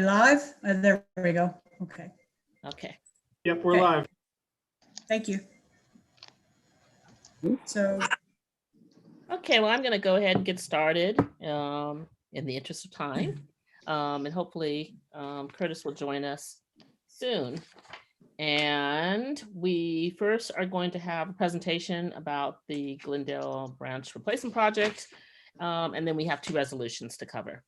we live? There we go. Okay. Okay. Yep, we're Okay. live. Thank you. So, Okay, well, I'm going to go ahead and get started in the interest of time. And hopefully Curtis will join us soon. And we first are going to have a presentation about the Glendale Branch Replacement Project. And then we have 2 resolutions to cover.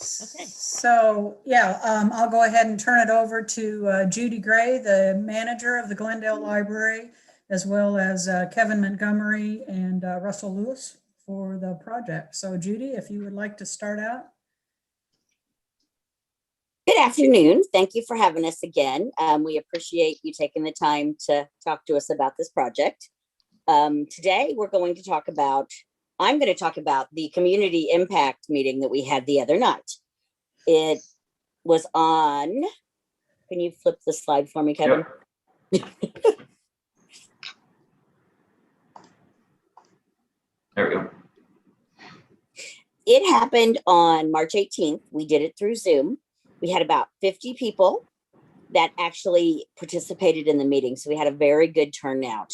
Okay. So yeah, I'll go ahead and turn it over to Judy Gray, the manager of the Glendale Library, as well as Kevin Montgomery and Russell Lewis for the project. So Judy, if you would like to start out. Good afternoon. Thank you for having us again. We appreciate you taking the time to talk to us about this project. Today, I'm going to talk about the community impact meeting that we had the other night. It was on, can you flip the slide for me, Kevin? Yep. There we go. It happened on March 18th. We did it through Zoom. We had about 50 people that actually participated in the meeting. So we had a very good turnout.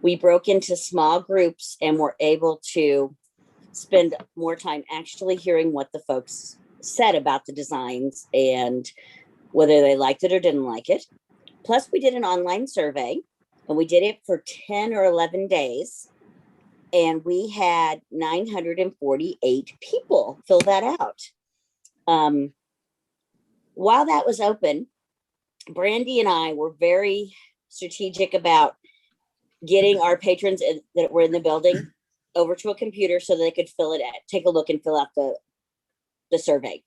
We broke into small groups and were able to spend more time actually hearing what the folks said about the designs and whether they liked it or didn't like it. Plus, we did an online survey, and we did it for 10 or 11 days. And we had 948 people fill that out. While that was open, Brandy and I were very strategic about getting our patrons that were in the building over to a computer so they could take a look and fill out the survey.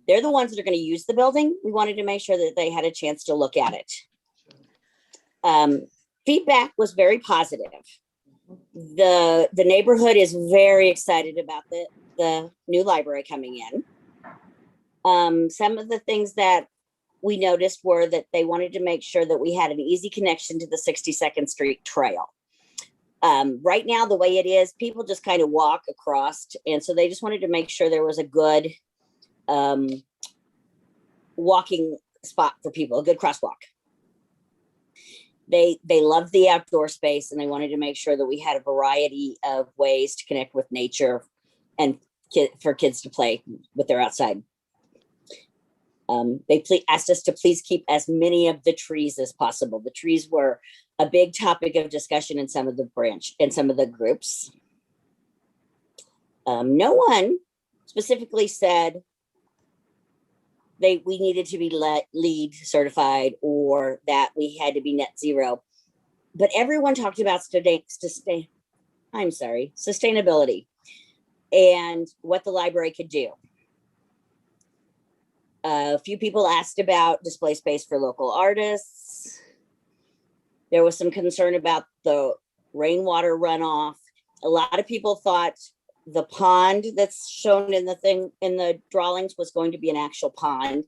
They're the ones that are going to use the building. We wanted to make sure that they had a chance to look at it. Feedback was very positive. The neighborhood is very excited about the new library coming in. Some of the things that we noticed were that they wanted to make sure that we had an easy connection to the 62nd Street Trail. Right now, the way it is, people just kind of walk across. And so they just wanted to make sure there was a good walking spot for people, a good crosswalk. They love the outdoor space, and they wanted to make sure that we had a variety of ways to connect with nature and for kids to play with their outside. They asked us to please keep as many of the trees as possible. The trees were a big topic of discussion in some of the groups. No one specifically said we needed to be LEED certified or that we had to be net zero, but everyone talked about sustainability and what the library could do. A few people asked about display space for local artists. There was some concern about the rainwater runoff. A lot of people thought the pond that's shown in the drawings was going to be an actual pond.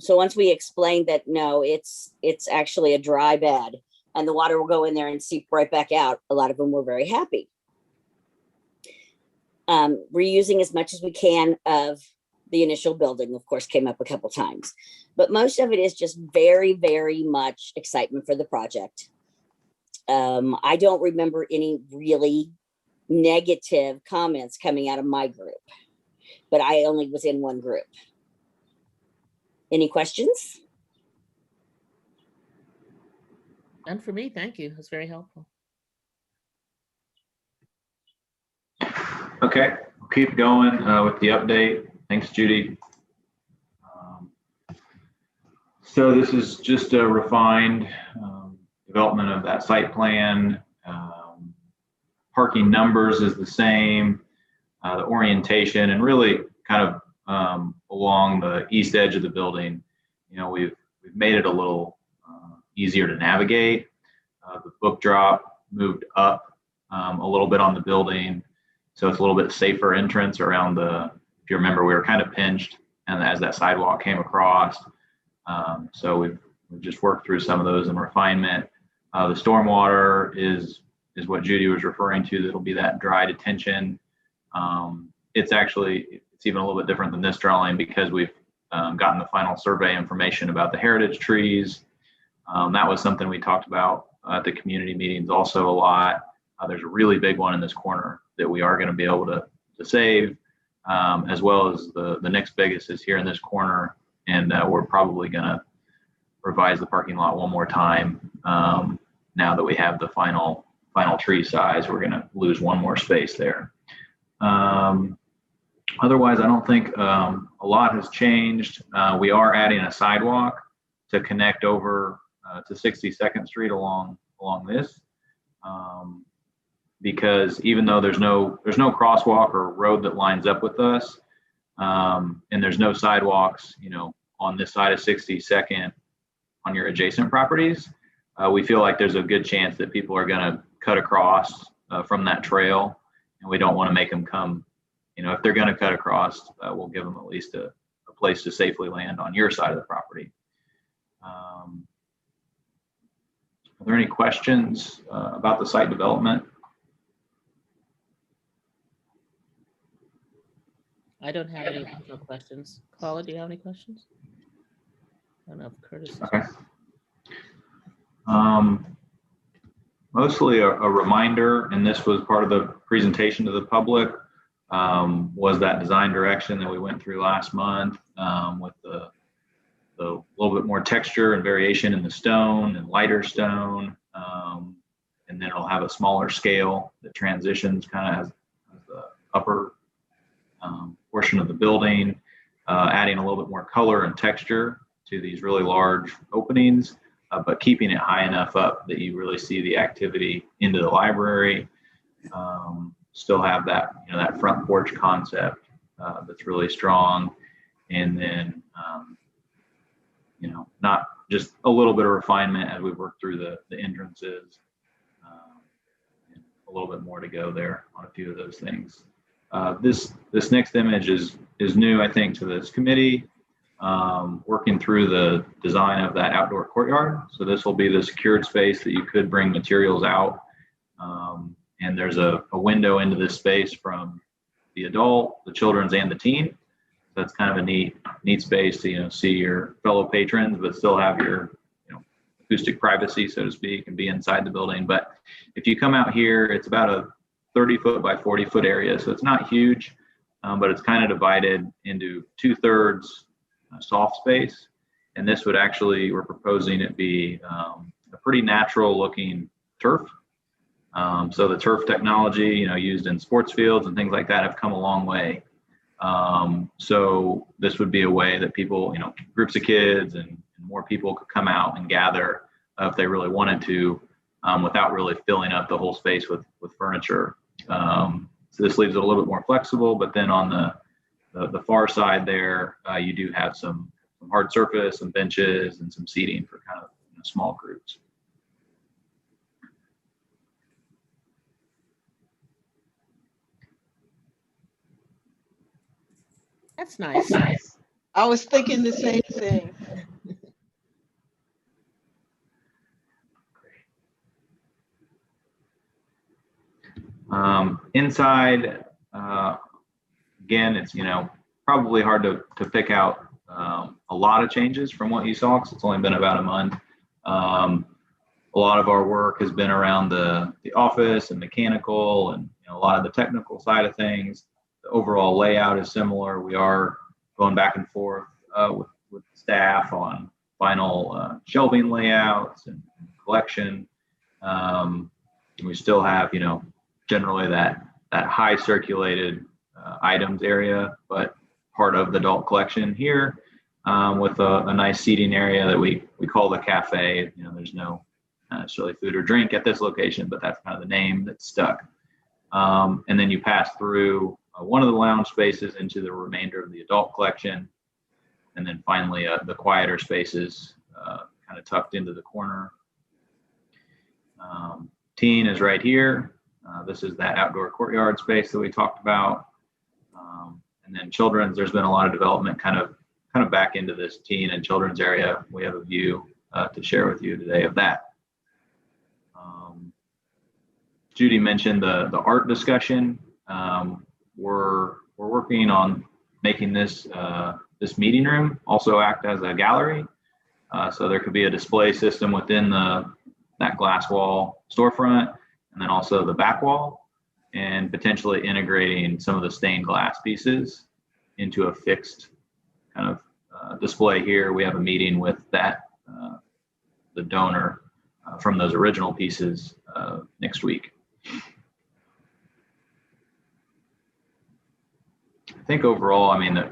So once we explained that, no, it's actually a dry bed and the water will go in there and seep right back out, a lot of them were very happy. Reusing as much as we can of the initial building, of course, came up a couple times, but most of it is just very, very much excitement for the project. I don't remember any really negative comments coming out of my group, but I only was in one group. Any questions? None for me. Thank you. That's very helpful. Okay, we'll keep going with the update. Thanks, Judy. So this is just a refined development of that site plan. Parking numbers is the same, the orientation, and really kind of along the east edge of the building. You know, we've made it a little easier to navigate. The book drop moved up a little bit on the building, so it's a little bit safer entrance around if you remember, we were kind of pinched, and as that sidewalk came across, so we've just worked through some of those in refinement. The stormwater is what Judy was referring to. That'll be that dry detention. It's it's even a little bit different than this drawing because we've gotten the final survey information about the heritage trees. That was something we talked about at the community meetings also a lot. There's a really big one in this corner that we are going to be able to save, as well as the next biggest is here in this corner. And we're probably going to revise the parking lot one more time. Now that we have the final tree size, we're going to lose one more space there. Otherwise, I don't think a lot has changed. We are adding a sidewalk to connect over to 62nd Street along this, because even though there's no crosswalk or road that lines up with us, and there's no sidewalks, on this side of 62nd on your adjacent properties, we feel like there's a good chance that people are going to cut across from that trail, and we don't want to make them come. If they're going to cut across, we'll give them at least a place to safely land on your side of the property. Are there any questions about the site development? I don't have any additional questions. Paula, do you have any questions? I don't know if Curtis. Okay. Mostly a reminder, and this was part of the presentation to the public, was that design direction that we went through last month, with the little bit more texture and variation in the stone and lighter stone, and then it'll have a smaller scale that transitions kind of as the upper portion of the building, adding a little bit more color and texture to these really large openings, but keeping it high enough up that you really see the activity into the library. Still have that, that front porch concept that's really strong, and then not just a little bit of refinement as we work through the entrances. A little bit more to go there on a few of those things. This next image is new, I think, to this committee. Working through the design of that outdoor courtyard. So this will be the secured space that you could bring materials out. And there's a window into this space from the adult, the children's, and the teen. So that's kind of a neat space to see your fellow patrons, but still have your acoustic privacy, so to speak, and be inside the building. But if you come out here, it's about a 30-foot by 40-foot area, so it's not huge, but it's kind of divided into 2/3 soft space. And this would actually, we're proposing it be a pretty natural looking turf. So the turf technology, used in sports fields and things like that have come a long way. So this would be a way that people, groups of kids and more people could come out and gather if they really wanted to, without really filling up the whole space with furniture. So this leaves it a little bit more flexible, but then on the far side there, you do have some hard surface, some benches, and some seating for kind of small groups. That's nice. I was thinking the same thing. Inside, again, it's probably hard to pick out a lot of changes from what you saw, because it's only been about a month. A lot of our work has been around the office and mechanical, and a lot of the technical side of things. The overall layout is similar. We are going back and forth with staff on final shelving layouts and collection. We still have, generally that high circulated items area, but part of the adult collection here, with a nice seating area that we call the cafe. There's no necessarily food or drink at this location, but that's kind of the name that's stuck. And then you pass through one of the lounge spaces into the remainder of the adult collection. And then finally, the quieter spaces kind of tucked into the corner. Teen is right here. This is that outdoor courtyard space that we talked about. And then children's, there's been a lot of development kind of back into this teen and children's area. We have a view to share with you today of that. Judy mentioned the art discussion. We're working on making this this meeting room also act as a gallery. So there could be a display system within that glass wall storefront, and then also the back wall, and potentially integrating some of the stained glass pieces into a fixed kind of display here. We have a meeting with the donor from those original pieces next week. I think overall, I mean, I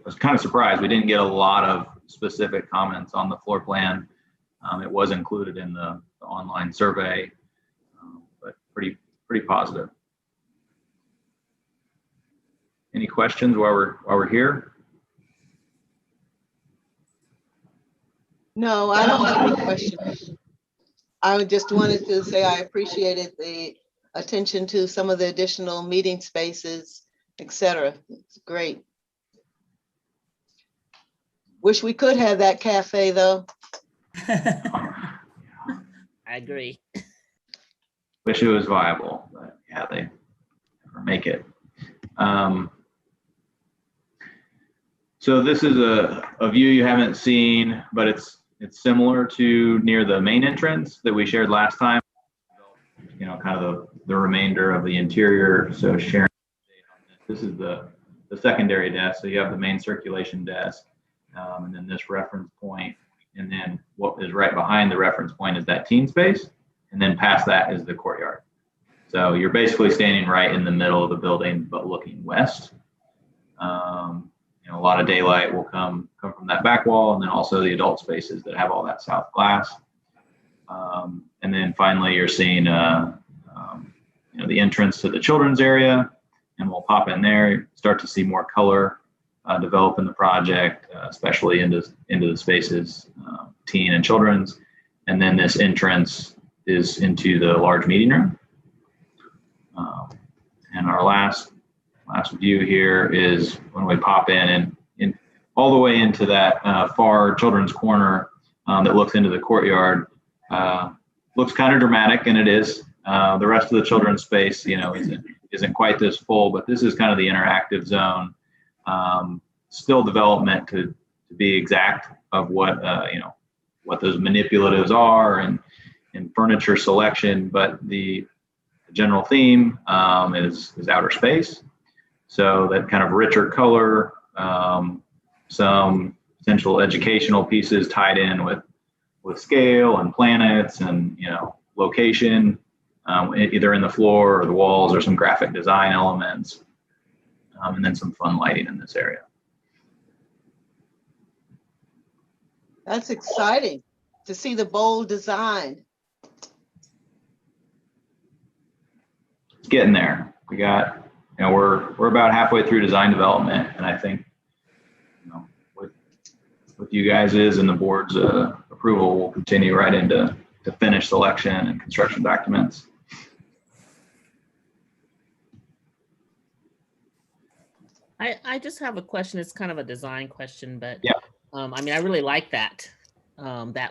was kind of surprised. We didn't get a lot of specific comments on the floor plan. It was included in the online survey, but pretty positive. Any questions while we're here? No, I don't have any questions. I just wanted to say I appreciated the attention to some of the additional meeting spaces, etc. It's great. Wish we could have that cafe though. I agree. Wish it was viable, but yeah, they never make it. So this is a view you haven't seen, but it's similar to near the main entrance that we shared last time. You know, kind of the remainder of the interior. So Sharon, this is the secondary desk. So you have the main circulation desk, and then this reference point, and then what is right behind the reference point is that teen space, and then past that is the courtyard. So you're basically standing right in the middle of the building, but looking west. You know, a lot of daylight will come from that back wall, and then also the adult spaces that have all that south glass. And then finally, you're seeing you know, the entrance to the children's area, and we'll pop in there, start to see more color develop in the project, especially into the spaces, teen and children's. And then this entrance is into the large meeting room. And our last view here is when we pop in and all the way into that far children's corner that looks into the courtyard. Looks kind of dramatic, and it is. The rest of the children's space, you know, isn't quite this full, but this is kind of the interactive zone. Still development to be exact of what you know, what those manipulatives are and furniture selection, but the general theme is outer space. So that kind of richer color, some potential educational pieces tied in with scale and planets and, you know, location, either in the floor or the walls, or some graphic design elements, and then some fun lighting in this area. That's exciting to see the bold design. It's getting there. We got, you know, we're about halfway through design development, and I think, you know, with you guys' and the board's approval, we'll continue right into finish selection and construction documents. I just have a question. It's kind of a design question, but yeah. I mean, I really like that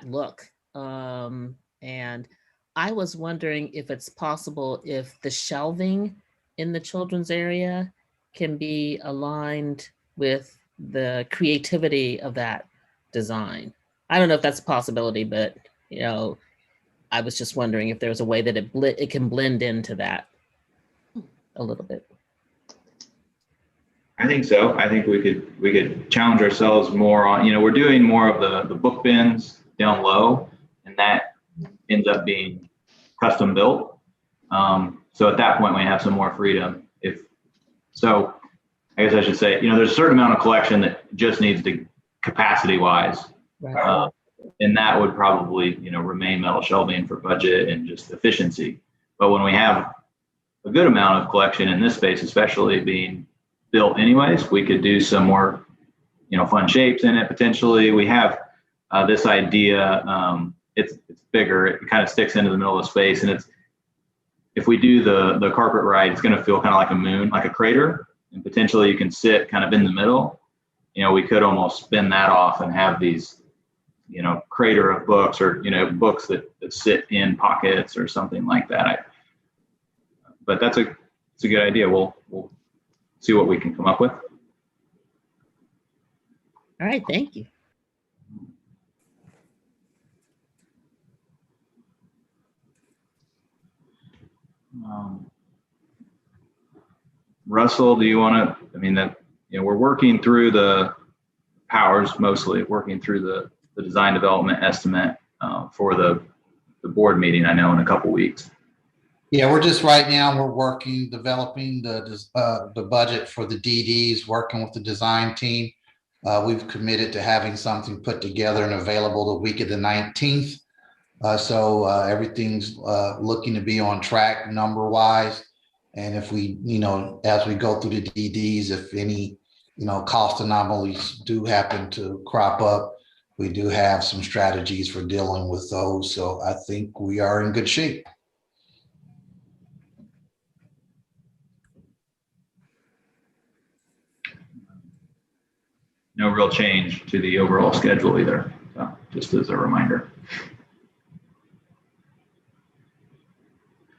look. And I was wondering if it's possible if the shelving in the children's area can be aligned with the creativity of that design. I don't know if that's a possibility, but, you know, I was just wondering if there's a way that it can blend into that a little bit. I think so. I think we could challenge ourselves more on, you know, we're doing more of the book bins down low, and that ends up being custom built. So at that point, we have some more freedom. So I guess I should say, you know, there's a certain amount of collection that just needs to capacity wise. Right. And that would probably, you know, remain metal shelving for budget and just efficiency. But when we have a good amount of collection in this space, especially being built anyways, we could do some more, you know, fun shapes in it potentially. We have this idea, it's bigger, it kind of sticks into the middle of the space, and if we do the carpet right, it's going to feel kind of like a moon, like a crater, and potentially you can sit kind of in the middle. You know, we could almost spin that off and have these, you know, crater of books, or, you know, books that sit in pockets or something like that. But it's a good idea. We'll see what we can come up with. All right, thank you. Russell, do you want to, I mean, that, we're working through the powers, mostly working through the design development estimate for the board meeting, I know in a couple weeks. Yeah, we're just right now, we're working, developing the budget for the DDs, working with the design team. We've committed to having something put together and available the week of the 19th. So everything's looking to be on track number wise. And if we, as we go through the DDs, if any, cost anomalies do happen to crop up, we do have some strategies for dealing with those. So I think we are in good shape. No real change to the overall schedule either, so just as a reminder.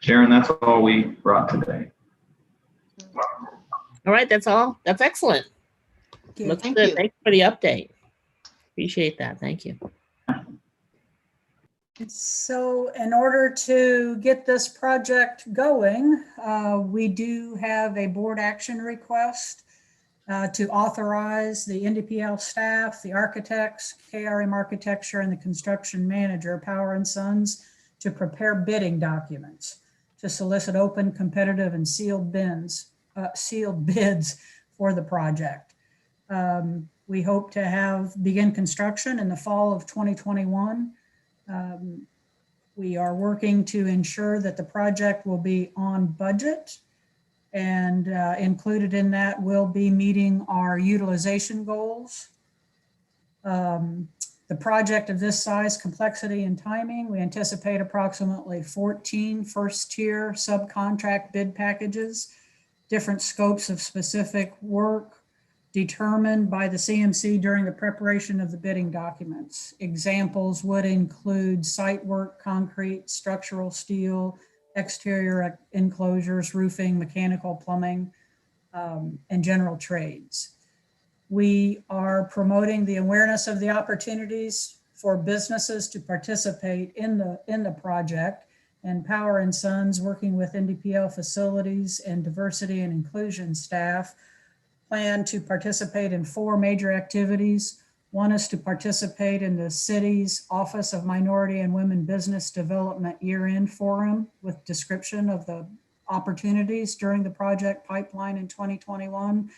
Sharon, that's all we brought today. All right, that's all. That's excellent. Looks Thank good. you. Thanks for the update. Appreciate that. Thank you. So in order to get this project going, we do have a board action request to authorize the IndyPL staff, the architects, KRM Architecture, and the construction manager, Power and Sons, to prepare bidding documents to solicit open, competitive, and sealed bids for the project. We hope to begin construction in the fall of 2021. We are working to ensure that the project will be on budget, and included in that will be meeting our utilization goals. The project of this size, complexity, and timing, we anticipate approximately 14 first-tier subcontract bid packages, different scopes of specific work determined by the CMC during the preparation of the bidding documents. Examples would include site work, concrete, structural steel, exterior enclosures, roofing, mechanical, plumbing, and general trades. We are promoting the awareness of the opportunities for businesses to participate in the project, and Power and Sons, working with IndyPL facilities and diversity and inclusion staff, plan to participate in 4 major activities. One is to participate in the city's Office of Minority and Women Business Development year-end forum with description of the opportunities during the project pipeline in 2021,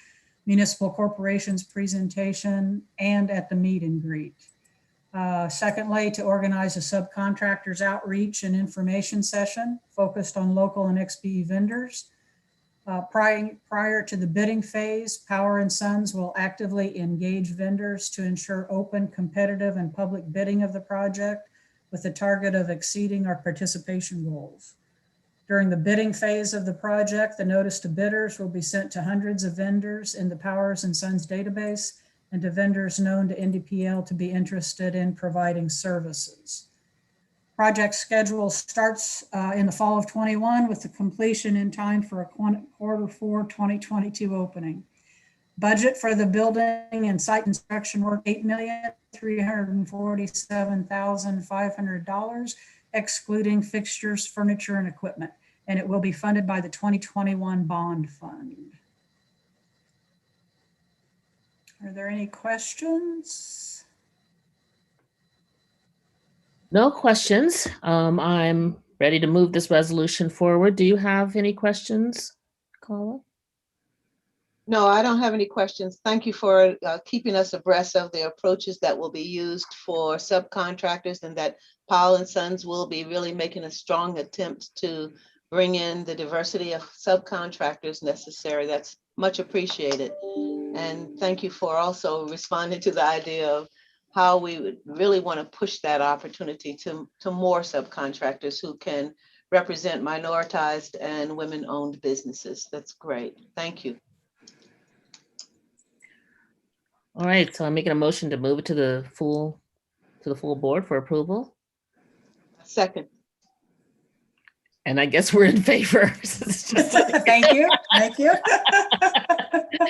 municipal corporations presentation, and at the meet and greet. Secondly, to organize a subcontractors outreach and information session focused on local and XBE vendors. Prior to the bidding phase, Power and Sons will actively engage vendors to ensure open, competitive, and public bidding of the project with the target of exceeding our participation goals. During the bidding phase of the project, the notice to bidders will be sent to hundreds of vendors in the Powers and Sons database and to vendors known to NDPL to be interested in providing services. Project schedule starts in the fall of 21 with the completion in time for a Q4 2022 opening. Budget for the building and site construction work, $8,347,500, excluding fixtures, furniture, and equipment. And it will be funded by the 2021 bond fund. Are there any questions? No questions. I'm ready to move this resolution forward. Do you have any questions, Carla? No, I don't have any questions. Thank you for keeping us abreast of the approaches that will be used for subcontractors, and that Powell and Sons will be really making a strong attempt to bring in the diversity of subcontractors necessary. That's much appreciated. And thank you for also responding to the idea of how we would really want to push that opportunity to more subcontractors who can represent minoritized and women-owned businesses. That's great. Thank you. All right, so I'm making a motion to move it to the full board for approval. Second. And I guess we're in favor. Thank you. Thank you.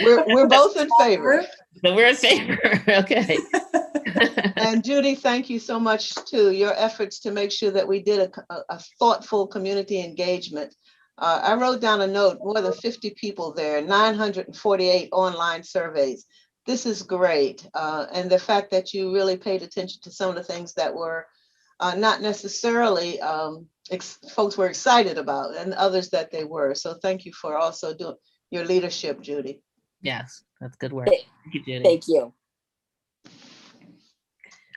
We're both in favor. So we're in favor. Okay. And Judy, thank you so much too. Your efforts to make sure that we did a thoughtful community engagement. I wrote down a note, more than 50 people there, 948 online surveys. This is great. And the fact that you really paid attention to some of the things that were not necessarily folks were excited about, and others that they were. So thank you for also doing your leadership, Judy. Yes, that's good work. Thank you, Judy. Thank you.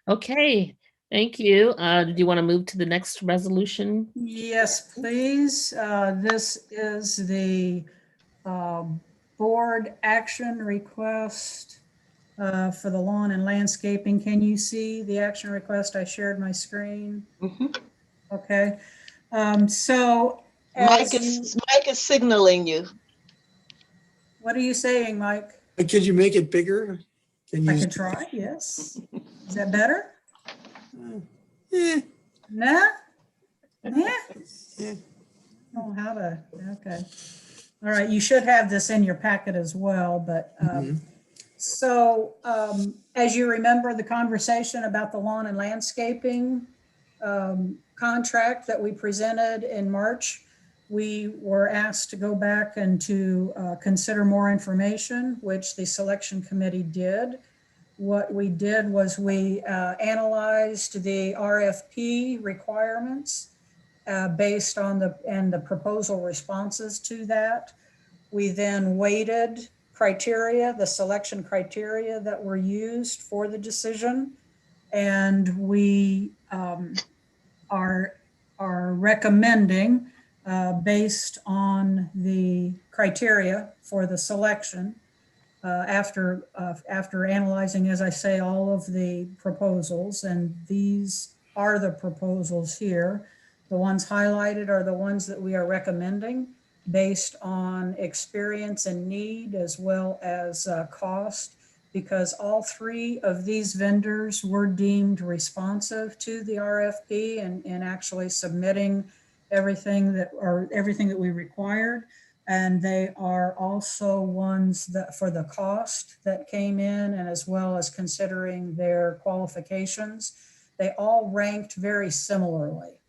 Okay, thank you. Do you want to move to the next resolution? Yes, please. This is the board action request for the lawn and landscaping. Can you see the action request? I shared my screen. Mhm. Okay. So Mike as you, is signaling you. what are you saying, Mike? Could you make it bigger? Can I you? can try, yes. Is that better? Yeah. Nah? Nah? Yeah. Oh, how to, okay. All right, you should have this in your packet as well, but so as you remember the conversation about the lawn and landscaping contract that we presented in March, we were asked to go back and to consider more information, which the selection committee did. What we did was we analyzed the RFP requirements based on the proposal responses to that. We then weighted criteria, the selection criteria that were used for the decision, and we are recommending based on the criteria for the selection after analyzing, as I say, all of the proposals, and these are the proposals here. The ones highlighted are the ones that we are recommending based on experience and need as well as cost, because all three of these vendors were deemed responsive to the RFP and actually submitting everything that we required. And they are also ones that for the cost that came in, and as well as considering their qualifications, they all ranked very similarly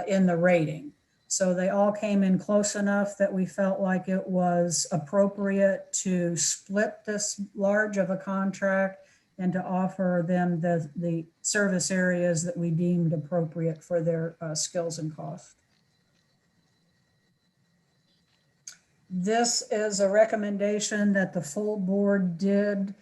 in the rating. So they all came in close enough that we felt like it was appropriate to split this large of a contract and to offer them the service areas that we deemed appropriate for their skills and cost. This is a recommendation that the full board did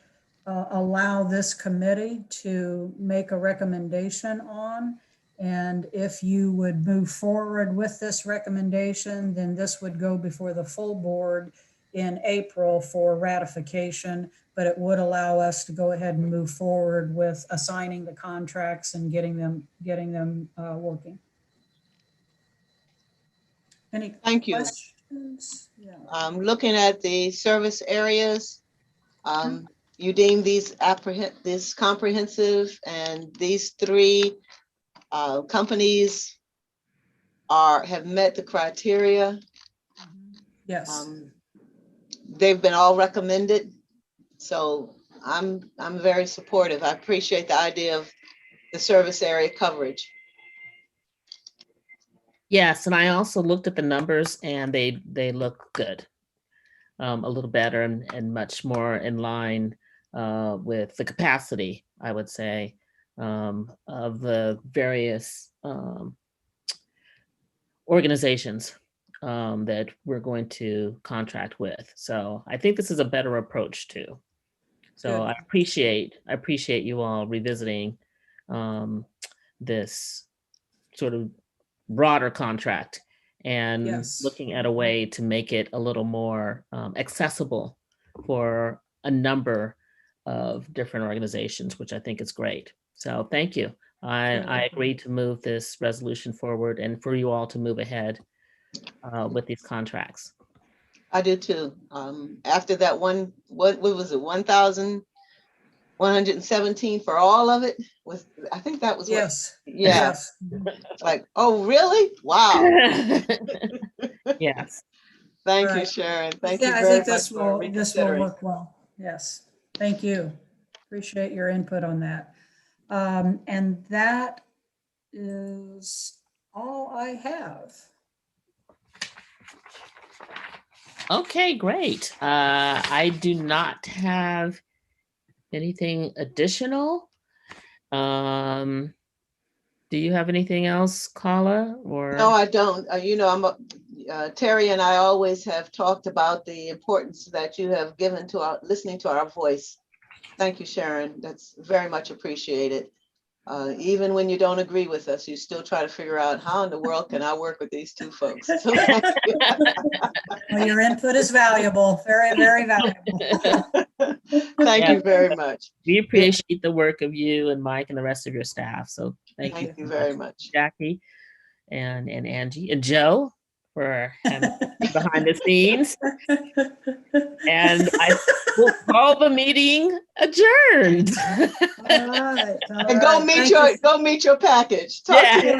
allow this committee to make a recommendation on. And if you would move forward with this recommendation, then this would go before the full board in April for ratification, but it would allow us to go ahead and move forward with assigning the contracts and getting them working. Any Thank you. questions? Yeah. Looking at the service areas, you deem these comprehensive, and these three companies have met the criteria. Yes. They've been all recommended, so I'm very supportive. I appreciate the idea of the service area coverage. Yes, and I also looked at the numbers, and they look good, a little better and much more in line with the capacity, I would say, of the various organizations that we're going to contract with. So I think this is a better approach too. So Good. I appreciate you all revisiting this sort of broader contract and Yes. looking at a way to make it a little more accessible for a number of different organizations, which I think is great. So thank you. I agree to move this resolution forward and for you all to move ahead with these contracts. I do too. After that what was it, 1,117 for all of it? I think that was Yes. what, yeah. Yes. Like, oh, really? Wow. Yes. Thank you, Right. Sharon. Thank Yeah, you I very think much for this will reconsidering. work well. Yes. Thank you. Appreciate your input on that. And that is all I have. Okay, great. I do not have anything additional. Do you have anything else, Carla? Or No, I don't. Terry and I always have talked about the importance that you have given to our listening to our voice. Thank you, Sharon. That's very much appreciated. Even when you don't agree with us, you still try to figure out how in the world can I work with these two folks. So thank you. Well, your input is valuable, very, very valuable. Thank you very much. we appreciate the work of you and Mike and the rest of your staff. So thank you Thank you very much. Jackie and Angie and Joe for having behind the scenes. And I will call the meeting adjourned. All right. And go meet your package. Talk to you later.